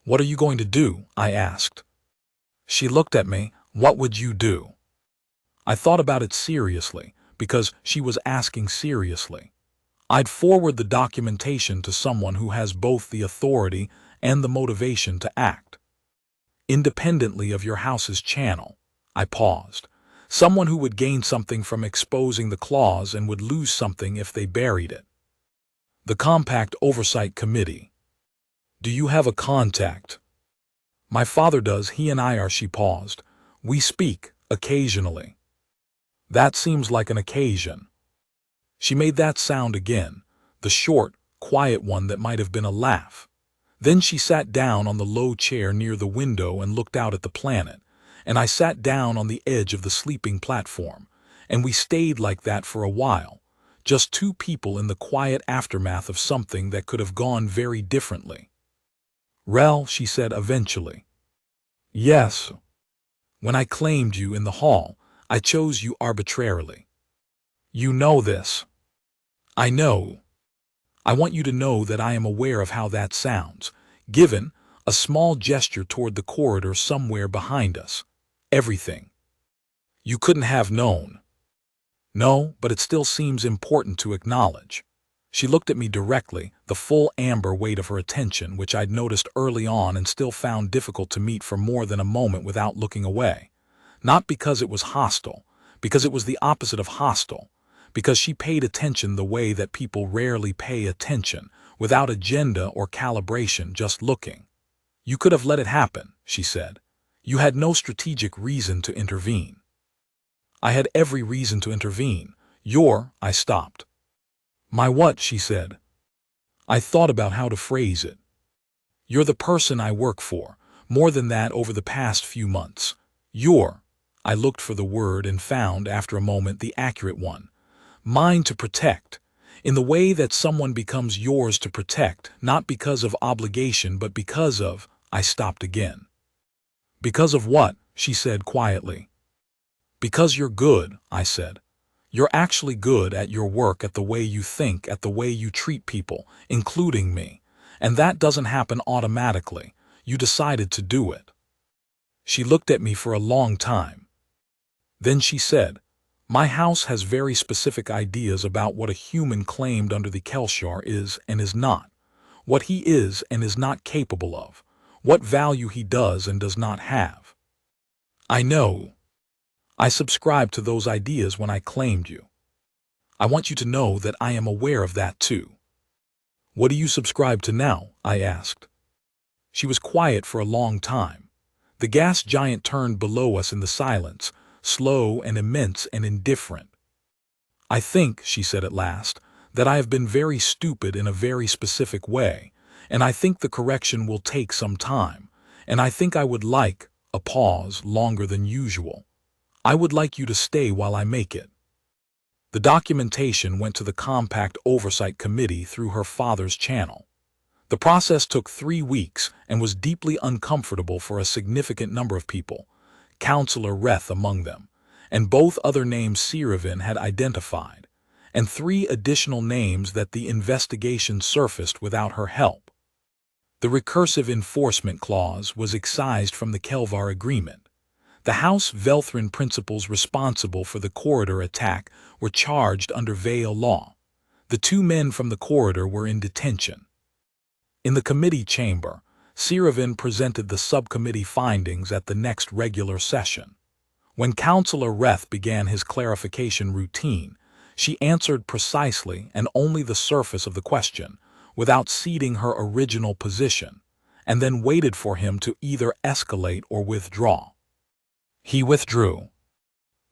"What are you going to do?" I asked. She looked at me. "What would you do?" I thought about it seriously, because she was asking seriously. "I'd forward the documentation to someone who has both the authority and the motivation to act. Independently of your house's channel." I paused. "Someone who would gain something from exposing the clause and would lose something if they buried it." "The Compact Oversight Committee." "Do you have a contact?" "My father does. He and I are." She paused. "We speak, occasionally." That seems like an occasion. She made that sound again, the short, quiet one that might have been a laugh. Then she sat down on the low chair near the window and looked out at the planet, and I sat down on the edge of the sleeping platform, and we stayed like that for a while, just two people in the quiet aftermath of something that could have gone very differently. "Rel," she said eventually. "Yes. When I claimed you in the hall, I chose you arbitrarily. You know this." "I know. I want you to know that I am aware of how that sounds," given a small gesture toward the corridor somewhere behind us. "Everything. You couldn't have known." "No, but it still seems important to acknowledge." She looked at me directly, the full amber weight of her attention, which I'd noticed early on and still found difficult to meet for more than a moment without looking away. Not because it was hostile, because it was the opposite of hostile, because she paid attention the way that people rarely pay attention, without agenda or calibration, just looking. "You could have let it happen," she said. "You had no strategic reason to intervene." "I had every reason to intervene. I stopped. "My what?" she said. I thought about how to phrase it. "You're the person I work for. More than that over the past few months. I looked for the word and found, after a moment, the accurate one. Mine to protect. In the way that someone becomes yours to protect, not because of obligation but because of—" I stopped again. "Because of what?" she said quietly. "Because you're good," I said. "You're actually good at your work, at the way you think, at the way you treat people, including me. And that doesn't happen automatically. You decided to do it." She looked at me for a long time. Then she said, "My house has very specific ideas about what a human claimed under the Kelshar is and is not, what he is and is not capable of, what value he does and does not have. I know. I subscribed to those ideas when I claimed you. I want you to know that I am aware of that too." "What do you subscribe to now?" I asked. She was quiet for a long time. The gas giant turned below us in the silence, slow and immense and indifferent. "I think," she said at last, "that I have been very stupid in a very specific way, and I think the correction will take some time, and I think I would like a pause longer than usual. I would like you to stay while I make it." The documentation went to the Compact Oversight Committee through her father's channel. The process took 3 weeks and was deeply uncomfortable for a significant number of people, Counselor Reth among them, and both other names Siravin had identified, and 3 additional names that the investigation surfaced without her help. The recursive enforcement clause was excised from the Kelvar agreement. The House Velthrin principals responsible for the corridor attack were charged under Vale law. The 2 men from the corridor were in detention. In the committee chamber, Siravin presented the subcommittee findings at the next regular session. When Counselor Reth began his clarification routine, she answered precisely and only the surface of the question, without ceding her original position, and then waited for him to either escalate or withdraw. He withdrew.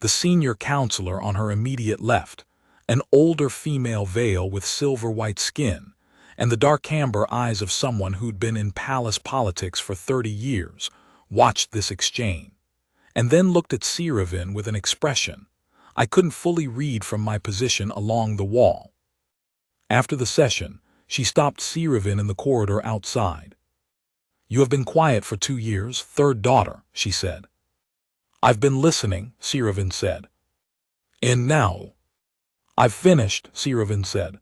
The senior counselor on her immediate left, an older female Vale with silver-white skin, and the dark amber eyes of someone who'd been in palace politics for 30 years, watched this exchange, and then looked at Siravin with an expression I couldn't fully read from my position along the wall. After the session, she stopped Siravin in the corridor outside. "You have been quiet for 2 years, third daughter," she said. "I've been listening," Siravin said. "And now?" "I've finished," Siravin said.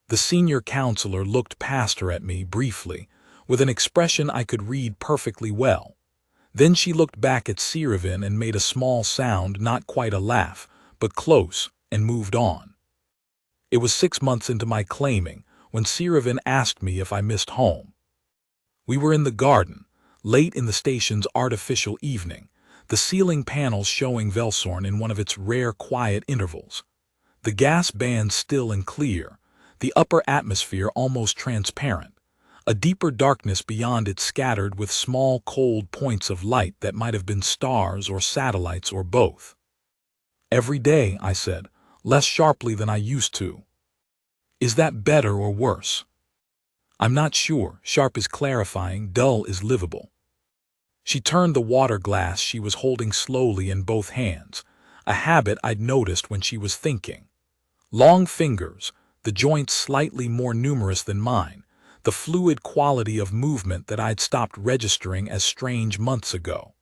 The senior counselor looked past her at me briefly, with an expression I could read perfectly well. Then she looked back at Siravin and made a small sound, not quite a laugh, but close, and moved on. It was 6 months into my claiming when Siravin asked me if I missed home. We were in the garden, late in the station's artificial evening, the ceiling panels showing Velsorn in one of its rare quiet intervals. The gas band still and clear, the upper atmosphere almost transparent, a deeper darkness beyond it scattered with small cold points of light that might have been stars or satellites or both. Every day, I said, less sharply than I used to. Is that better or worse? I'm not sure. Sharp is clarifying, dull is livable. She turned the water glass she was holding slowly in both hands, a habit I'd noticed when she was thinking. Long fingers, the joints slightly more numerous than mine, the fluid quality of movement that I'd stopped registering as strange months ago.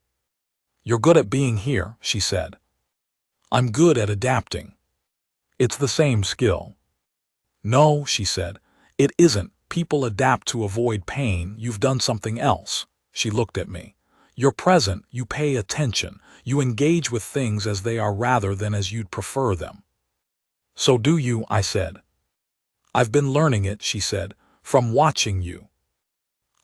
You're good at being here, she said. I'm good at adapting. It's the same skill. No, she said, it isn't. People adapt to avoid pain. You've done something else. She looked at me. You're present, you pay attention, you engage with things as they are rather than as you'd prefer them. So do you, I said. I've been learning it, she said, from watching you.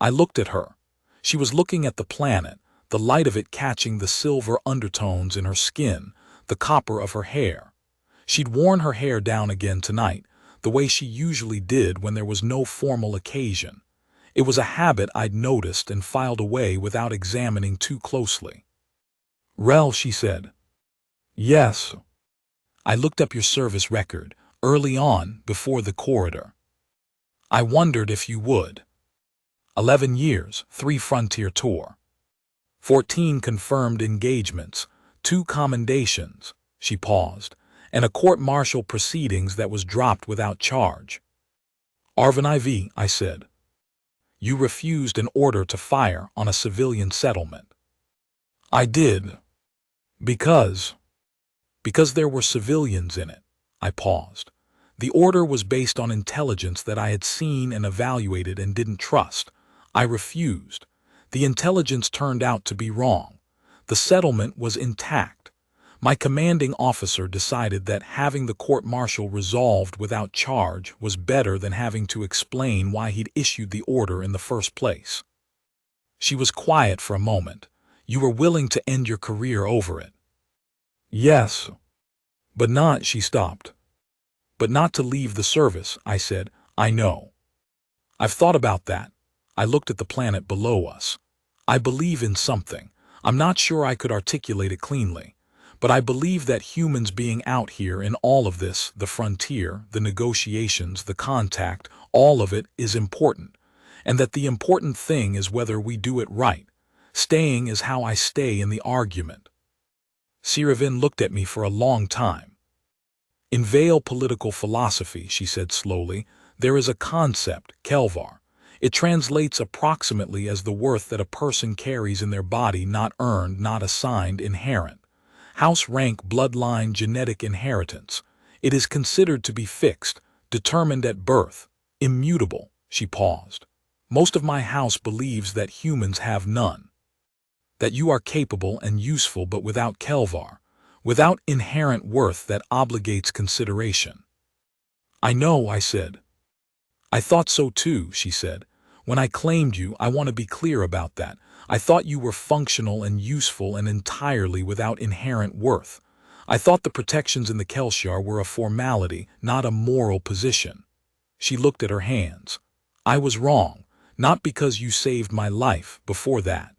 I looked at her. She was looking at the planet, the light of it catching the silver undertones in her skin, the copper of her hair. She'd worn her hair down again tonight, the way she usually did when there was no formal occasion. It was a habit I'd noticed and filed away without examining too closely. Rel, she said. Yes. I looked up your service record, early on, before the corridor. I wondered if you would. 11 years, 3 frontier tour. 14 confirmed engagements, 2 commendations, she paused, and a court-martial proceedings that was dropped without charge. Arvin IV, I said. You refused an order to fire on a civilian settlement. I did. Because there were civilians in it. I paused. The order was based on intelligence that I had seen and evaluated and didn't trust. I refused. The intelligence turned out to be wrong. The settlement was intact. My commanding officer decided that having the court-martial resolved without charge was better than having to explain why he'd issued the order in the first place. She was quiet for a moment. You were willing to end your career over it. Yes. But not, she stopped. But not to leave the service, I said. I know. I've thought about that. I looked at the planet below us. I believe in something. I'm not sure I could articulate it cleanly. But I believe that humans being out here in all of this, the frontier, the negotiations, the contact, all of it is important. And that the important thing is whether we do it right. Staying is how I stay in the argument. Siravin looked at me for a long time. In Vale political philosophy, she said slowly, there is a concept, Kelvar. It translates approximately as the worth that a person carries in their body, not earned, not assigned, inherent. House rank, bloodline, genetic inheritance. It is considered to be fixed, determined at birth, immutable. She paused. Most of my house believes that humans have none. That you are capable and useful but without Kelvar, without inherent worth that obligates consideration. I know, I said. I thought so too, she said. When I claimed you, I want to be clear about that. I thought you were functional and useful and entirely without inherent worth. I thought the protections in the Kelshar were a formality, not a moral position. She looked at her hands. I was wrong, not because you saved my life before that.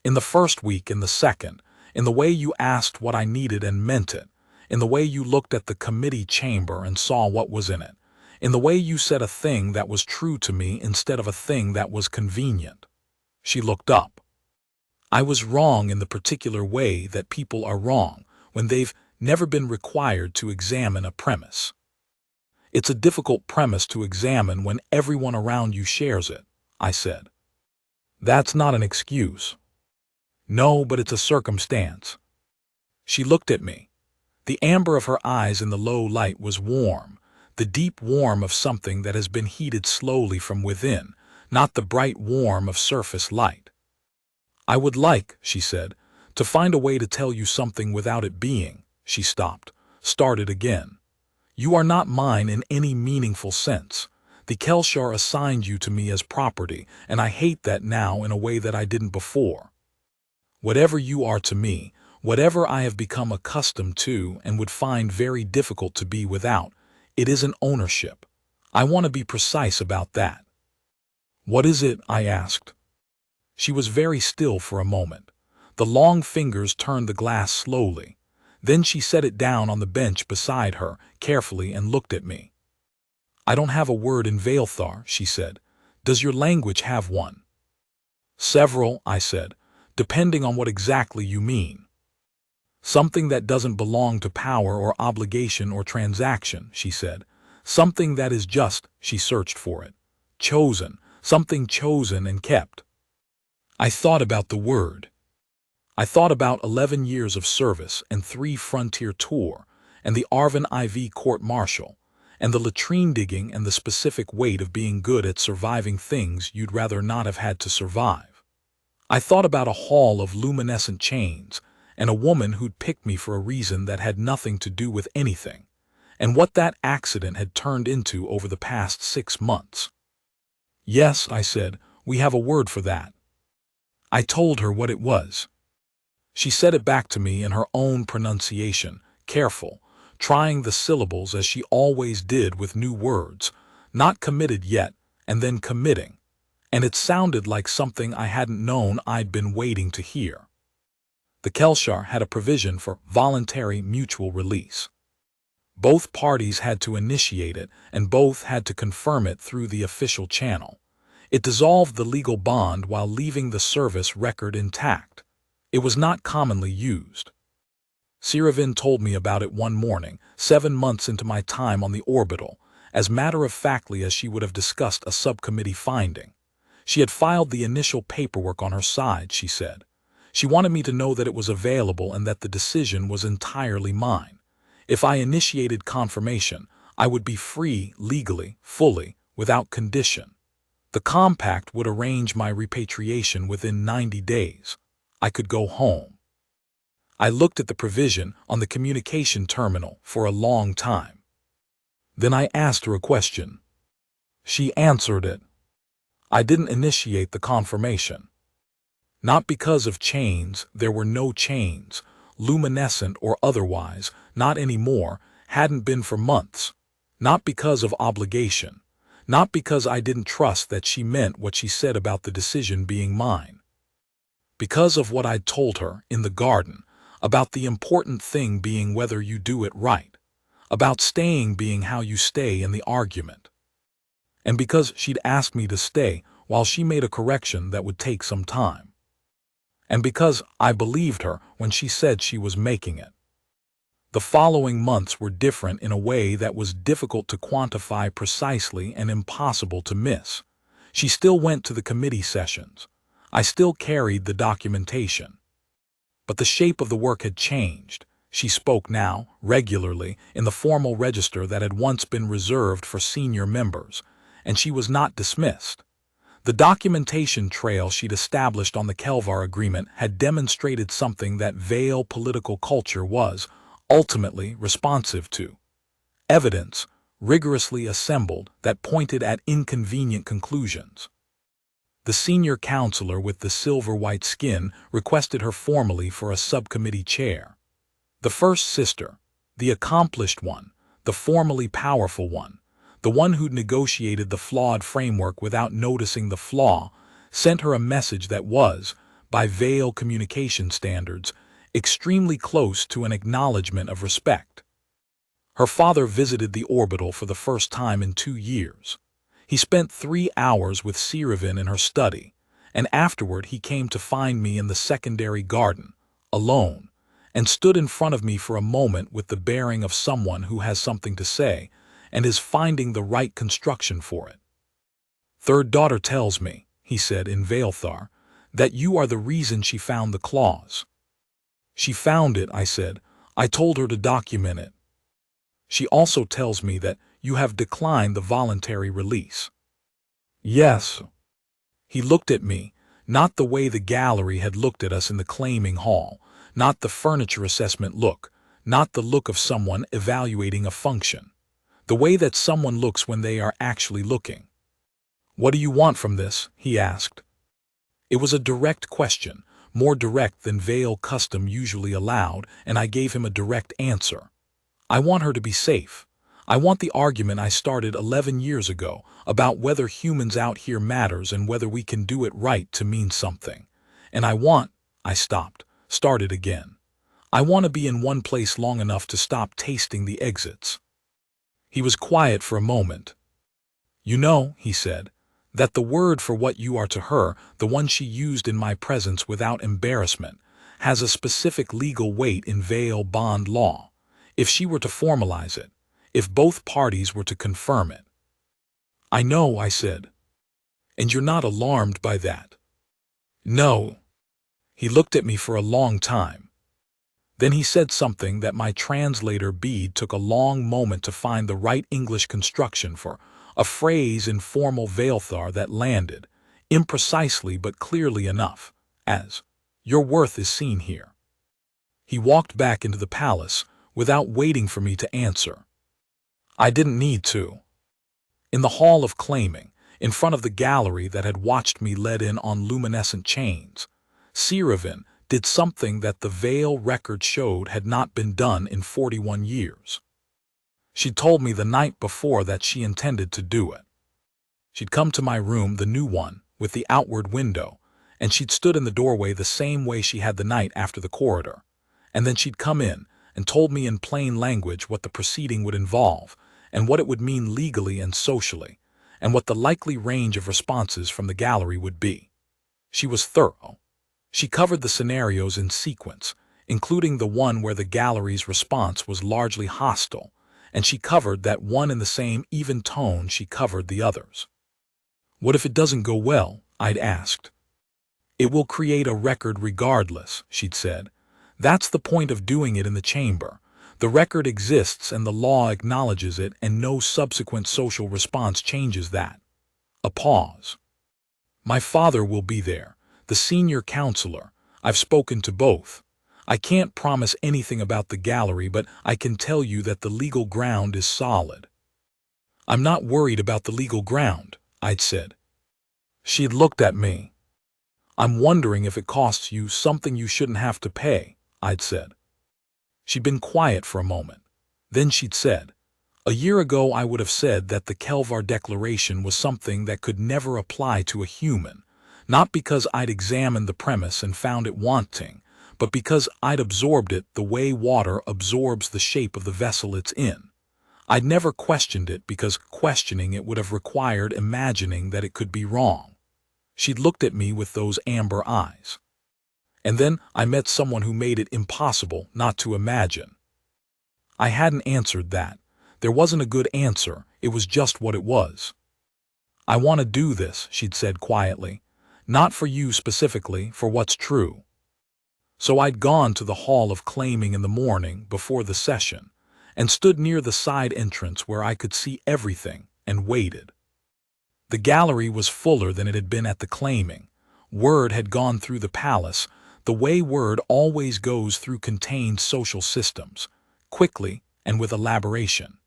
In the first week, in the second, in the way you asked what I needed and meant it, in the way you looked at the committee chamber and saw what was in it, in the way you said a thing that was true to me instead of a thing that was convenient. She looked up. I was wrong in the particular way that people are wrong when they've never been required to examine a premise. It's a difficult premise to examine when everyone around you shares it, I said. That's not an excuse. No, but it's a circumstance. She looked at me. The amber of her eyes in the low light was warm, the deep warm of something that has been heated slowly from within, not the bright warm of surface light. I would like, she said, to find a way to tell you something without it being. She stopped, started again. You are not mine in any meaningful sense. The Kelshar assigned you to me as property, and I hate that now in a way that I didn't before. Whatever you are to me, whatever I have become accustomed to and would find very difficult to be without, it isn't ownership. I want to be precise about that. What is it? I asked. She was very still for a moment. The long fingers turned the glass slowly. Then she set it down on the bench beside her, carefully, and looked at me. "I don't have a word in Veilthar," she said. "Does your language have one?" "Several," I said, "depending on what exactly you mean." "Something that doesn't belong to power or obligation or transaction," she said. "Something that is just," she searched for it, "chosen, something chosen and kept." I thought about the word. I thought about 11 years of service and 3 frontier tour, and the Arvin IV court-martial, and the latrine digging and the specific weight of being good at surviving things you'd rather not have had to survive. I thought about a haul of luminescent chains, and a woman who'd picked me for a reason that had nothing to do with anything, and what that accident had turned into over the past 6 months. "Yes," I said, "we have a word for that." I told her what it was. She said it back to me in her own pronunciation, careful, trying the syllables as she always did with new words, not committed yet, and then committing, and it sounded like something I hadn't known I'd been waiting to hear. The Kelshar had a provision for voluntary mutual release. Both parties had to initiate it, and both had to confirm it through the official channel. It dissolved the legal bond while leaving the service record intact. It was not commonly used. Siravin told me about it one morning, 7 months into my time on the orbital, as matter-of-factly as she would have discussed a subcommittee finding. She had filed the initial paperwork on her side, she said. She wanted me to know that it was available and that the decision was entirely mine. If I initiated confirmation, I would be free legally, fully, without condition. The compact would arrange my repatriation within 90 days. I could go home. I looked at the provision on the communication terminal for a long time. Then I asked her a question. She answered it. I didn't initiate the confirmation. Not because of chains, there were no chains, luminescent or otherwise, not anymore, hadn't been for months. Not because of obligation. Not because I didn't trust that she meant what she said about the decision being mine. Because of what I'd told her in the garden, about the important thing being whether you do it right, about staying being how you stay in the argument. And because she'd asked me to stay while she made a correction that would take some time. And because I believed her when she said she was making it. The following months were different in a way that was difficult to quantify precisely and impossible to miss. She still went to the committee sessions. I still carried the documentation. But the shape of the work had changed. She spoke now, regularly, in the formal register that had once been reserved for senior members, and she was not dismissed. The documentation trail she'd established on the Kelvar Agreement had demonstrated something that Veil political culture was, ultimately, responsive to. Evidence, rigorously assembled, that pointed at inconvenient conclusions. The senior counselor with the silver-white skin requested her formally for a subcommittee chair. The first sister, the accomplished one, the formally powerful one, the one who'd negotiated the flawed framework without noticing the flaw, sent her a message that was, by Veil communication standards, extremely close to an acknowledgement of respect. Her father visited the orbital for the first time in 2 years. He spent 3 hours with Siravin in her study, and afterward he came to find me in the secondary garden, alone, and stood in front of me for a moment with the bearing of someone who has something to say and is finding the right construction for it. "Third daughter tells me," he said in Veilthar, "that you are the reason she found the clause." "She found it," I said. "I told her to document it." "She also tells me that you have declined the voluntary release." "Yes." He looked at me, not the way the gallery had looked at us in the claiming hall, not the furniture assessment look, not the look of someone evaluating a function, the way that someone looks when they are actually looking. "What do you want from this?" he asked. It was a direct question, more direct than Veil custom usually allowed, and I gave him a direct answer. "I want her to be safe. I want the argument I started 11 years ago about whether humans out here matters and whether we can do it right to mean something. And I want—" I stopped, started again. I want to be in one place long enough to stop tasting the exits." He was quiet for a moment. "You know," he said, "that the word for what you are to her, the one she used in my presence without embarrassment, has a specific legal weight in bail bond law. If she were to formalize it, if both parties were to confirm it." "I know," I said. "And you're not alarmed by that?" "No." He looked at me for a long time. Then he said something that my translator Bede took a long moment to find the right English construction for, a phrase in formal Veilthar that landed, imprecisely but clearly enough, as, "Your worth is seen here." He walked back into the palace without waiting for me to answer. I didn't need to. In the hall of claiming, in front of the gallery that had watched me led in on luminescent chains, Sirivin did something that the Veil record showed had not been done in 41 years. She told me the night before that she intended to do it. She'd come to my room, the new one, with the outward window, and she'd stood in the doorway the same way she had the night after the corridor, and then she'd come in and told me in plain language what the proceeding would involve, and what it would mean legally and socially, and what the likely range of responses from the gallery would be. She was thorough. She covered the scenarios in sequence, including the one where the gallery's response was largely hostile, and she covered that one in the same even tone she covered the others. "What if it doesn't go well?" I'd asked. "It will create a record regardless," she'd said. "That's the point of doing it in the chamber. The record exists and the law acknowledges it, and no subsequent social response changes that." A pause. "My father will be there, the senior counselor. I've spoken to both. I can't promise anything about the gallery, but I can tell you that the legal ground is solid." "I'm not worried about the legal ground," I'd said. She'd looked at me. "I'm wondering if it costs you something you shouldn't have to pay," I'd said. She'd been quiet for a moment. Then she'd said, "A year ago I would have said that the Kelvar Declaration was something that could never apply to a human, not because I'd examined the premise and found it wanting, but because I'd absorbed it the way water absorbs the shape of the vessel it's in. I'd never questioned it because questioning it would have required imagining that it could be wrong." She'd looked at me with those amber eyes. "And then I met someone who made it impossible not to imagine." I hadn't answered that. There wasn't a good answer, it was just what it was. "I want to do this," she'd said quietly. "Not for you specifically, for what's true." So I'd gone to the hall of claiming in the morning before the session, and stood near the side entrance where I could see everything, and waited. The gallery was fuller than it had been at the claiming. Word had gone through the palace, the way word always goes through contained social systems, quickly and with elaboration.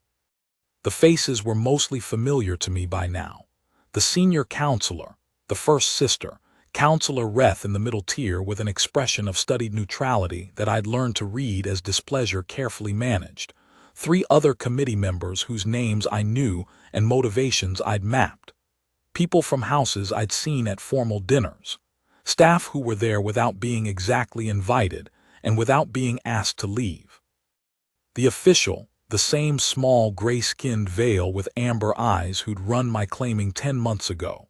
The faces were mostly familiar to me by now. The senior counselor, the first sister, Counselor Reth in the middle tier with an expression of studied neutrality that I'd learned to read as displeasure carefully managed, 3 other committee members whose names I knew and motivations I'd mapped, people from houses I'd seen at formal dinners, staff who were there without being exactly invited and without being asked to leave. The official, the same small gray-skinned veil with amber eyes who'd run my claiming 10 months ago,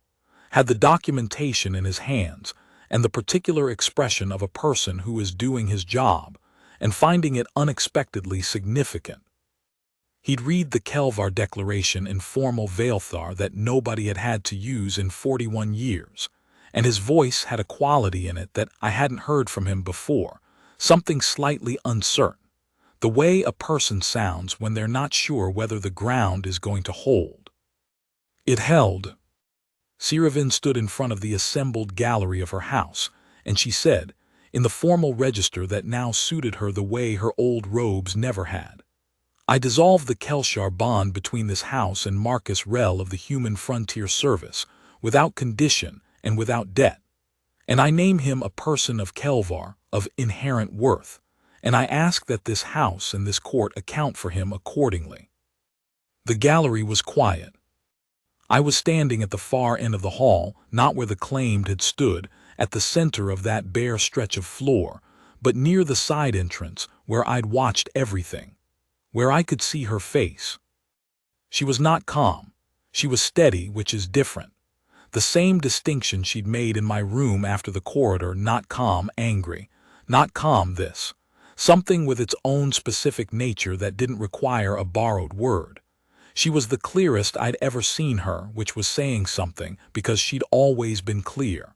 had the documentation in his hands and the particular expression of a person who is doing his job and finding it unexpectedly significant. He'd read the Kelvar Declaration in formal Veilthar that nobody had had to use in 41 years, and his voice had a quality in it that I hadn't heard from him before, something slightly uncertain, the way a person sounds when they're not sure whether the ground is going to hold. It held. Sirivin stood in front of the assembled gallery of her house, and she said, in the formal register that now suited her the way her old robes never had, "I dissolve the Kelshar bond between this house and Marcus Rel of the Human Frontier Service, without condition and without debt. And I name him a person of Kelvar, of inherent worth, and I ask that this house and this court account for him accordingly." The gallery was quiet. I was standing at the far end of the hall, not where the claimed had stood, at the center of that bare stretch of floor, but near the side entrance where I'd watched everything, where I could see her face. She was not calm. She was steady, which is different. The same distinction she'd made in my room after the corridor, not calm, angry. Not calm, this. Something with its own specific nature that didn't require a borrowed word. She was the clearest I'd ever seen her, which was saying something, because she'd always been clear.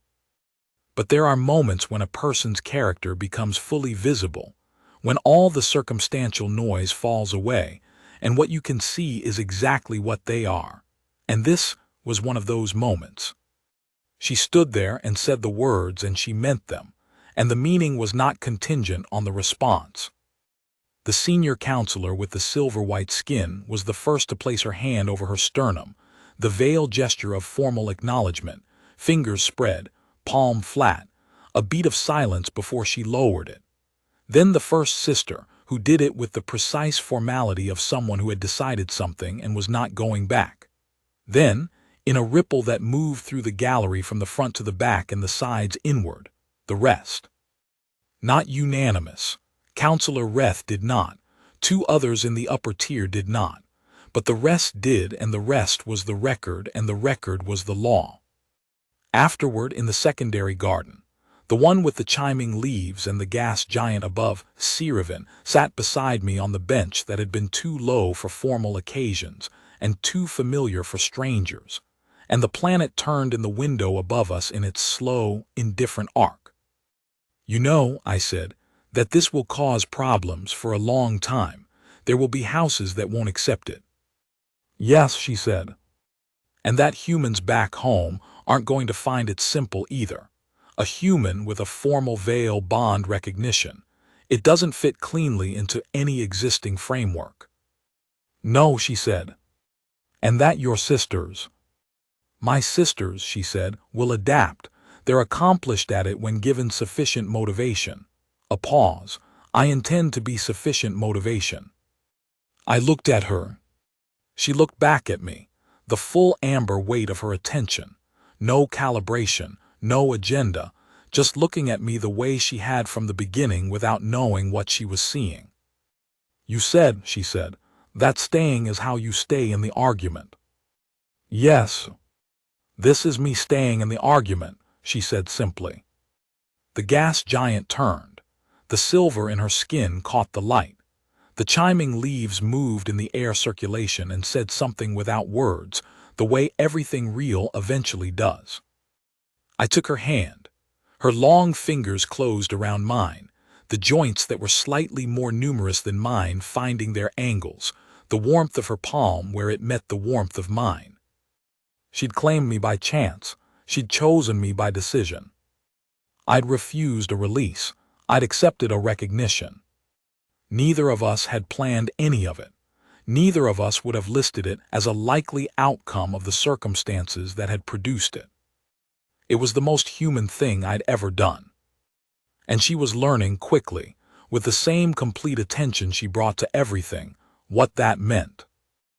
But there are moments when a person's character becomes fully visible, when all the circumstantial noise falls away, and what you can see is exactly what they are. And this was one of those moments. She stood there and said the words, and she meant them, and the meaning was not contingent on the response. The senior counselor with the silver-white skin was the first to place her hand over her sternum, the veiled gesture of formal acknowledgement, fingers spread, palm flat, a beat of silence before she lowered it. Then the first sister, who did it with the precise formality of someone who had decided something and was not going back. Then, in a ripple that moved through the gallery from the front to the back and the sides inward, the rest. Not unanimous. Counselor Reth did not. 2 others in the upper tier did not. But the rest did, and the rest was the record, and the record was the law. Afterward, in the secondary garden, the one with the chiming leaves and the gas giant above, Sirivin, sat beside me on the bench that had been too low for formal occasions and too familiar for strangers, and the planet turned in the window above us in its slow, indifferent arc. "You know," I said, "that this will cause problems for a long time. There will be houses that won't accept it." "Yes," she said. "And that humans back home aren't going to find it simple either. A human with a formal veil bond recognition. It doesn't fit cleanly into any existing framework." "No," she said. "And that your sisters—" "My sisters," she said, "will adapt. They're accomplished at it when given sufficient motivation." A pause. "I intend to be sufficient motivation." I looked at her. She looked back at me, the full amber weight of her attention. No calibration, no agenda, just looking at me the way she had from the beginning without knowing what she was seeing. "You said," she said, "that staying is how you stay in the argument." "Yes. This is me staying in the argument," she said simply. The gas giant turned. The silver in her skin caught the light. The chiming leaves moved in the air circulation and said something without words, the way everything real eventually does. I took her hand. Her long fingers closed around mine, the joints that were slightly more numerous than mine finding their angles, the warmth of her palm where it met the warmth of mine. She'd claimed me by chance. She'd chosen me by decision. I'd refused a release. I'd accepted a recognition. Neither of us had planned any of it. Neither of us would have listed it as a likely outcome of the circumstances that had produced it. It was the most human thing I'd ever done. And she was learning quickly, with the same complete attention she brought to everything, what that meant.